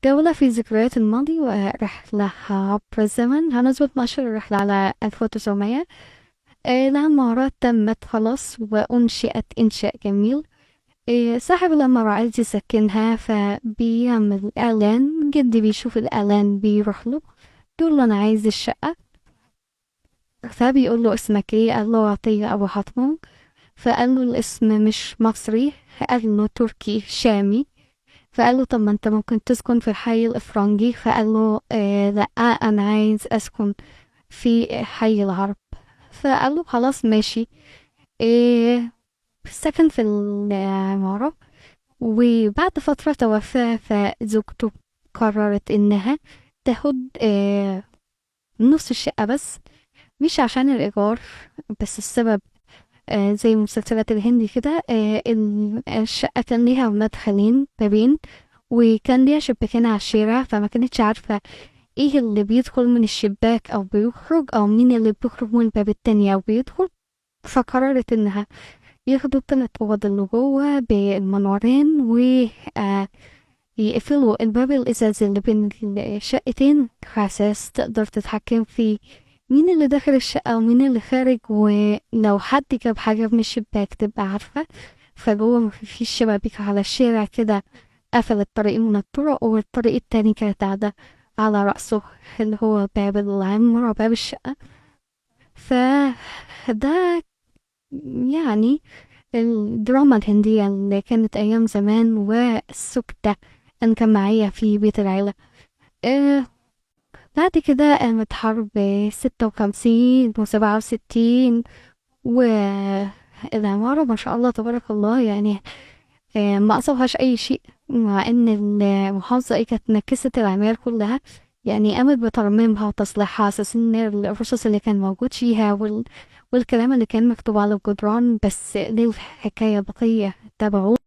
جولة في ذكريات الماضي ورحلة عبر الزمن. هنظبط مؤشر الرحلة على 1900. لها مهارات تمت خلاص وأنشئت إنشاء جميل. صاحب العمارة عايز يسكنها فبيعمل إعلان. جدي بيشوف الإعلان بيروح له بيقول له أنا عايز الشقة. فبيقول له اسمك ايه؟ قال له عطية أبو حاتم. فقال له الاسم مش مصري، قال له تركي شامي. فقال له طب ما انت ممكن تسكن في الحي الإفرنجي. فقال له لا، أنا عايز أسكن في حي العرب. فقال له خلاص ماشي. إيه سكن في العمارة. وبعد فترة توفى، فزوجته قررت إنها تاخد نص الشقة بس، مش عشان الإيجار، بس السبب زي المسلسلات الهندي كده. الشقة كان ليها مدخلين بابين، وكان ليها شباكين على الشارع، فما كانتش عارفة ايه اللي بيدخل من الشباك او بيخرج، او مين اللي بيخرج من الباب التاني او بيدخل. فقررت انها ياخدوا التلات اوض اللي جوه بالمنورين، و آه، يقفلوا الباب الازاز اللي بين الشقتين على اساس تقدر تتحكم في مين اللي داخل الشقة ومين اللي خارج، ولو حد جاب حاجة من الشباك تبقى عارفة. فجوه مفيش شبابيك على الشارع كده، قفلت طريق من الطرق، والطريق التاني كانت قاعدة على رأسه اللي هو باب العمارة، باب الشقة. فده يعني الدراما الهندية اللي كانت أيام زمان، والسكتة الجماعية في بيت العيلة. آه بعد كده قامت حرب 56 و67، والعمارة ما شاء الله تبارك الله يعني ما أصابهاش أي شيء، مع إن المحافظة كانت نكست العماير كلها. يعني قامت بترميمها وتصليحها على أساس إن الرصاص اللي كان موجود فيها والكلام اللي كان مكتوب على الجدران بس ليه الحكاية بقية. تابعوه.